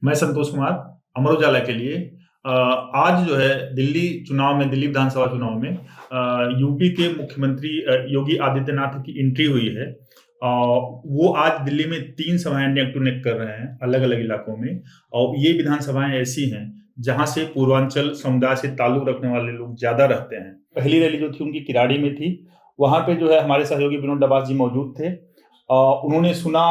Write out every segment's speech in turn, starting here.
मैं संतोष कुमार, अमर उजाला के लिए। आज जो है दिल्ली चुनाव में, दिल्ली विधानसभा चुनाव में यूपी के मुख्यमंत्री योगी आदित्यनाथ की एंट्री हुई है। वो आज दिल्ली में 3 सभाएं नेक टू नेक कर रहे हैं अलग अलग इलाकों में। और ये विधानसभाएं ऐसी हैं जहां से पूर्वांचल समुदाय से ताल्लुक रखने वाले लोग ज्यादा रहते हैं। पहली रैली जो थी उनकी किराड़ी में थी। वहां पे जो है हमारे सहयोगी विनोद डबास जी मौजूद थे। उन्होंने सुना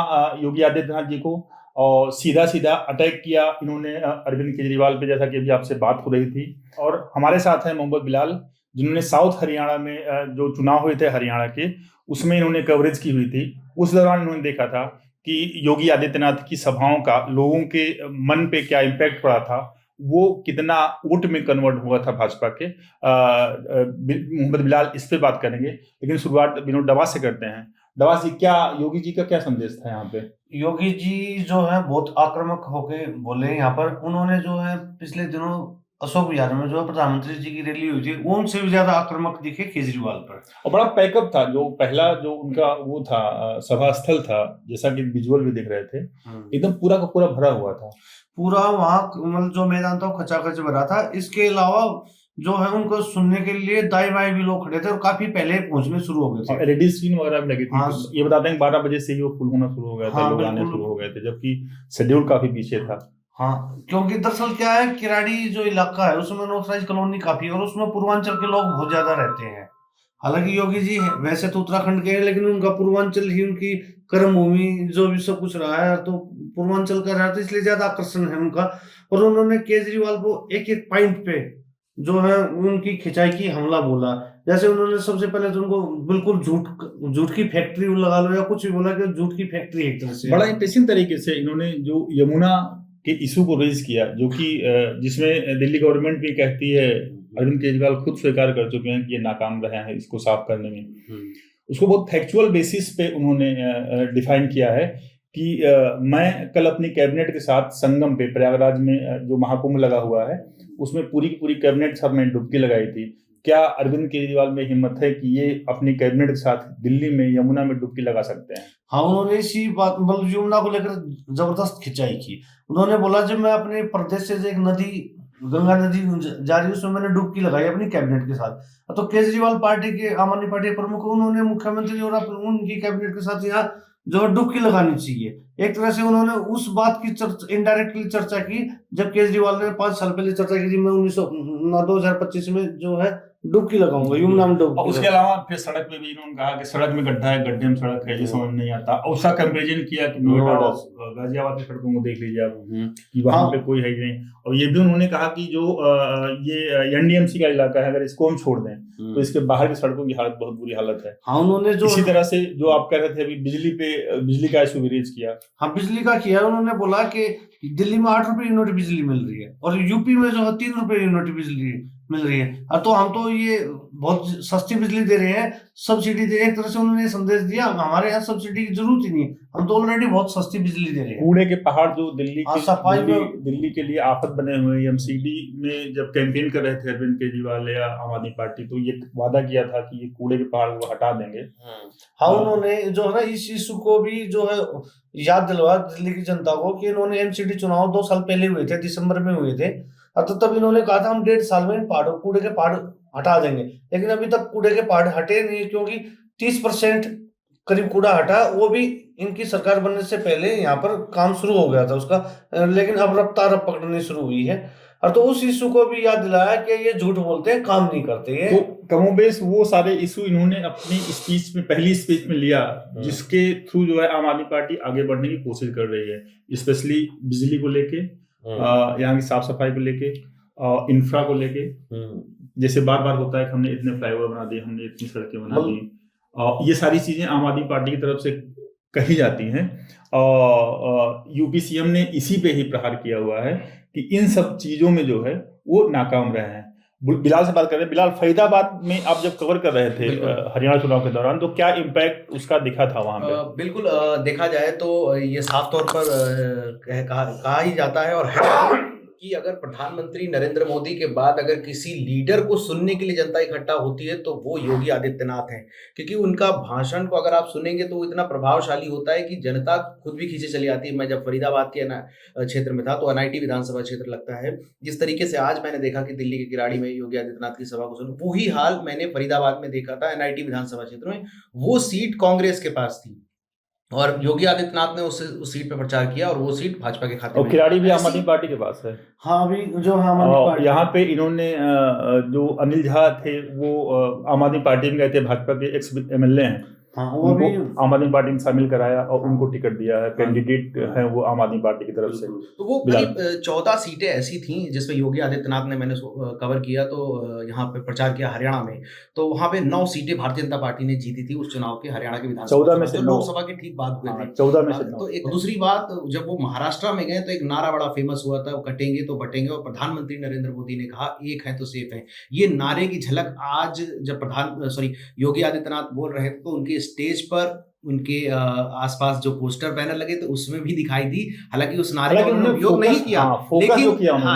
योगी आदित्यनाथ जी को और सीधा सीधा अटैक किया इन्होंने अरविंद केजरीवाल पे, जैसा कि अभी आपसे बात हो रही थी। और हमारे साथ हैं मोहम्मद बिलाल, जिन्होंने साउथ हरियाणा में जो चुनाव हुए थे हरियाणा के, उसमें इन्होंने कवरेज की हुई थी। उस दौरान इन्होंने देखा था कि योगी आदित्यनाथ की सभाओं का लोगों के मन पे क्या इम्पैक्ट पड़ा था, वो कितना वोट में कन्वर्ट हुआ था भाजपा के। मोहम्मद बिलाल इस पे बात करेंगे, लेकिन शुरुआत विनोद डबास से करते हैं। डबास जी, क्या योगी जी का क्या संदेश था यहाँ पे? योगी जी जो है बहुत आक्रामक होके बोले यहाँ पर। उन्होंने जो है पिछले दिनों अशोक विहार में जो प्रधानमंत्री जी की रैली हुई थी, उनसे भी ज्यादा आक्रामक दिखे केजरीवाल पर। और बड़ा पैकअप था जो पहला जो उनका वो था सभा स्थल था, जैसा कि विजुअल भी दिख रहे थे, एकदम पूरा का पूरा भरा हुआ था। पूरा वहाँ मतलब जो मैदान था वो खचाखच भरा था। इसके अलावा जो है उनको सुनने के लिए दाई बाई भी लोग खड़े थे और काफी पहले पहुंचने शुरू हो गए थे। एलईडी स्क्रीन वगैरह भी लगी थी। हाँ, ये बताते हैं 12 बजे से ही वो फुल होना शुरू हो गया था, लोग आने शुरू हो गए थे, जबकि शेड्यूल काफी पीछे था। हाँ, क्योंकि दरअसल क्या है, किराड़ी जो इलाका है उसमें अनऑथराइज्ड कॉलोनी काफी है और उसमें पूर्वांचल के लोग बहुत ज्यादा रहते हैं। हालांकि योगी जी वैसे तो उत्तराखंड के हैं, लेकिन उनका पूर्वांचल ही उनकी कर्म भूमि जो भी सब कुछ रहा है, तो पूर्वांचल का रहा, तो इसलिए ज्यादा आकर्षण है उनका। और उन्होंने केजरीवाल को एक एक पॉइंट पे जो है उनकी खिंचाई की हमला बोला। जैसे उन्होंने सबसे पहले तो उनको बिल्कुल झूठ की फैक्ट्री लगा लो या कुछ भी बोला कि झूठ की फैक्ट्री एक तरह से। बड़ा इंटरेस्टिंग तरीके से इन्होंने जो यमुना के इशू को रेज किया, जो कि जिसमें दिल्ली गवर्नमेंट भी कहती है, अरविंद केजरीवाल खुद स्वीकार कर चुके हैं कि ये नाकाम रहे हैं इसको साफ करने में। उसको बहुत फैक्चुअल बेसिस पे उन्होंने डिफाइन किया है कि मैं कल अपनी कैबिनेट के साथ संगम पे, प्रयागराज में जो महाकुंभ लगा हुआ है, उसमें पूरी की पूरी कैबिनेट के साथ मैंने डुबकी लगाई थी। क्या अरविंद केजरीवाल में हिम्मत है कि ये अपनी कैबिनेट के साथ दिल्ली में यमुना में डुबकी लगा सकते हैं? हाँ, उन्होंने इसी बात मतलब यमुना को लेकर जबरदस्त खिंचाई की। उन्होंने बोला जब मैं अपने प्रदेश से एक नदी, गंगा नदी जा रही है, उसमें मैंने डुबकी लगाई अपनी कैबिनेट के साथ। तो केजरीवाल पार्टी के, आम आदमी पार्टी के प्रमुख, उन्होंने मुख्यमंत्री और उनकी कैबिनेट के साथ यहाँ जो डुबकी लगानी चाहिए। एक तरह से उन्होंने उस बात की इनडायरेक्टली चर्चा की जब केजरीवाल ने 5 साल पहले चर्चा की थी, मैं 2025 में जो है डुबकी लगाऊंगा यमुना में डुबकी। उसके अलावा फिर सड़क पे भी इन्होंने कहा कि सड़क में गड्ढा है, गड्ढे में सड़क है, ये समझ नहीं आता। और उसका कंपेरिजन किया कि नोएडा और गाजियाबाद की सड़कों को देख लीजिए आप कि वहां पे कोई है ही नहीं। और ये भी उन्होंने कहा कि जो ये एनडीएमसी का इलाका है, अगर इसको हम छोड़ दें तो इसके बाहर की सड़कों की हालत बहुत बुरी हालत है। हाँ, उन्होंने जो इसी तरह से जो आप कह रहे थे अभी बिजली का इशू भी रेज किया। हाँ, बिजली का किया। उन्होंने बोला कि दिल्ली में 8 रुपए यूनिट बिजली मिल रही है और यूपी में जो है 3 रुपए यूनिट बिजली मिल रही है। तो हम तो ये बहुत सस्ती बिजली दे रहे हैं, सब्सिडी दे रहे हैं। एक तरह से उन्होंने संदेश दिया हमारे यहाँ सब्सिडी की जरूरत ही नहीं, हम तो ऑलरेडी बहुत सस्ती बिजली दे रहे हैं। कूड़े के पहाड़ जो दिल्ली के लिए आफत बने हुए, एमसीडी में जब कैंपेन कर रहे थे अरविंद केजरीवाल या आम आदमी पार्टी, तो ये वादा किया था कि ये कूड़े के पहाड़ को हटा देंगे। हाँ, उन्होंने जो है ना इस इशू को भी जो है याद दिलवा दिल्ली की जनता को कि इन्होंने एमसीडी चुनाव 2 साल पहले हुए थे, दिसंबर में हुए थे। तो तब इन्होंने कहा था हम 1.5 साल में इन कूड़े के पहाड़ हटा देंगे, लेकिन अभी तक कूड़े के पहाड़ हटे नहीं, क्योंकि 30% करीब कूड़ा हटा, वो भी इनकी सरकार बनने से पहले यहाँ पर काम शुरू हो गया था उसका, लेकिन अब रफ्तार पकड़नी शुरू हुई है। और तो उस इशू को भी याद दिलाया कि ये झूठ बोलते हैं, काम नहीं करते हैं। तो कमोबेश वो सारे इशू इन्होंने अपनी स्पीच में, पहली स्पीच में लिया, जिसके थ्रू जो है आम आदमी पार्टी आगे बढ़ने की कोशिश कर रही है, स्पेशली बिजली को लेके, यहाँ की साफ सफाई को लेके, इंफ्रा को लेके। जैसे बार बार होता है कि हमने इतने फ्लाईओवर बना दिए, हमने इतनी सड़कें बना दी, ये सारी चीजें आम आदमी पार्टी की तरफ से कही जाती हैं। यूपी सीएम ने इसी पे ही प्रहार किया हुआ है कि इन सब चीजों में जो है वो नाकाम रहे हैं। बिलाल से बात कर रहे हैं। बिलाल, फरीदाबाद में आप जब कवर कर रहे थे हरियाणा चुनाव के दौरान, तो क्या इम्पैक्ट उसका दिखा था वहां पे? बिल्कुल, देखा जाए तो ये साफ तौर पर कहा ही जाता है और है कि अगर प्रधानमंत्री नरेंद्र मोदी के बाद अगर किसी लीडर को सुनने के लिए जनता इकट्ठा होती है तो वो योगी आदित्यनाथ हैं, क्योंकि उनका भाषण को अगर आप सुनेंगे तो वो इतना प्रभावशाली होता है कि जनता खुद भी खींचे चली आती है। मैं जब फरीदाबाद के क्षेत्र में था तो एनआईटी विधानसभा क्षेत्र लगता है, जिस तरीके से आज मैंने देखा कि दिल्ली के किराड़ी में योगी आदित्यनाथ की सभा को सुना, वही हाल मैंने फरीदाबाद में देखा था एनआईटी विधानसभा क्षेत्र में। वो सीट कांग्रेस के पास थी और योगी आदित्यनाथ ने उस सीट पे प्रचार किया और वो सीट भाजपा के खाते में। और किराड़ी भी आम आदमी पार्टी के पास है। हाँ, अभी जो आम आदमी पार्टी यहाँ पे इन्होंने जो अनिल झा थे वो आम आदमी पार्टी में गए थे, भाजपा के एक्स एमएलए हैं, हाँ, वो भी आम आदमी पार्टी में शामिल कराया और उनको टिकट दिया है। कैंडिडेट है वो आम आदमी पार्टी की तरफ से। तो वो करीब 14 सीटें ऐसी थी जिसमें योगी आदित्यनाथ ने, मैंने कवर किया तो यहाँ पे प्रचार किया हरियाणा में, तो वहाँ पे 9 सीटें भारतीय जनता पार्टी ने जीती थी उस चुनाव के, हरियाणा के विधानसभा 14 में से लोकसभा के ठीक बाद हुए थे। 14 में से। तो एक दूसरी बात, जब वो महाराष्ट्र में गए तो एक नारा बड़ा फेमस हुआ था, कटेंगे तो बटेंगे, और प्रधानमंत्री नरेंद्र मोदी ने कहा एक है तो सेफ है। ये नारे की झलक आज जब योगी आदित्यनाथ बोल रहे थे तो उनके स्टेज पर उनके आसपास जो पोस्टर बैनर लगे थे उसमें भी दिखाई दी। हालांकि उस नारे का उन्होंने उपयोग नहीं किया,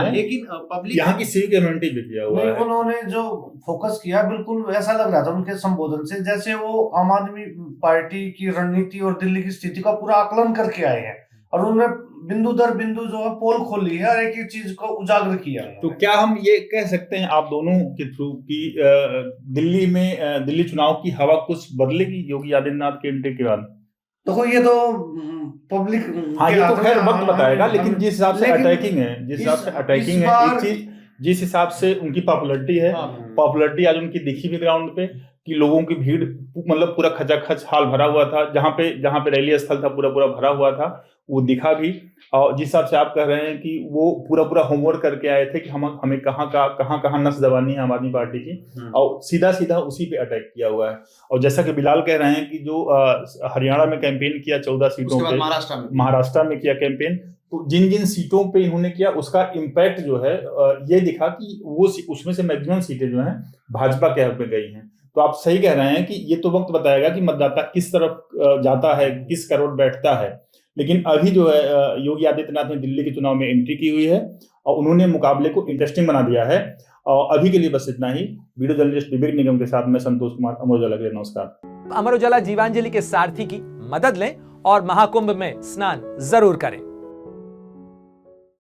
लेकिन पब्लिक यहाँ की सिविक कम्युनिटी भी किया हुआ है। उन्होंने जो फोकस किया बिल्कुल ऐसा लग रहा था उनके संबोधन से जैसे वो आम आदमी पार्टी की रणनीति और दिल्ली की स्थिति का पूरा आकलन करके आए हैं और उन्होंने बिंदु दर बिंदु जो है पोल खोली है और एक एक चीज को उजागर किया है। तो क्या हम ये कह सकते हैं आप दोनों के थ्रू कि दिल्ली में दिल्ली चुनाव की हवा कुछ बदलेगी योगी आदित्यनाथ के एंट्री के बाद? देखो ये तो पब्लिक, हाँ ये तो खैर वक्त बताएगा, लेकिन जिस हिसाब से अटैकिंग है, एक चीज, जिस हिसाब से उनकी पॉपुलैरिटी है, पॉपुलैरिटी आज उनकी दिखी भी ग्राउंड पे कि लोगों की भीड़ मतलब पूरा खचाखच हाल भरा हुआ था, जहाँ पे रैली स्थल था पूरा भरा हुआ था, वो दिखा भी। और जिस हिसाब से आप कह रहे हैं कि वो पूरा होमवर्क करके आए थे कि हमें कहाँ नस दबानी है आम आदमी पार्टी की, और सीधा उसी पे अटैक किया हुआ है। और जैसा कि बिलाल कह रहे हैं कि जो हरियाणा में कैंपेन किया 14 सीटों पे, महाराष्ट्र में किया कैंपेन, तो जिन सीटों पे इन्होंने किया उसका इम्पैक्ट जो है ये दिखा कि वो उसमें से मैक्सिमम सीटें जो हैं भाजपा के हक में गई हैं। तो आप सही कह रहे हैं कि ये तो वक्त बताएगा कि मतदाता किस तरफ जाता है, किस करोड़ बैठता है। लेकिन अभी जो है योगी आदित्यनाथ ने दिल्ली के चुनाव में एंट्री की हुई है और उन्होंने मुकाबले को इंटरेस्टिंग बना दिया है। और अभी के लिए बस इतना ही। वीडियो जर्नलिस्ट विवेक निगम के साथ मैं संतोष कुमार, अमर उजाला के लिए नमस्कार। अमर उजाला जीवांजलि के सारथी की मदद लें और महाकुंभ में स्नान जरूर करें।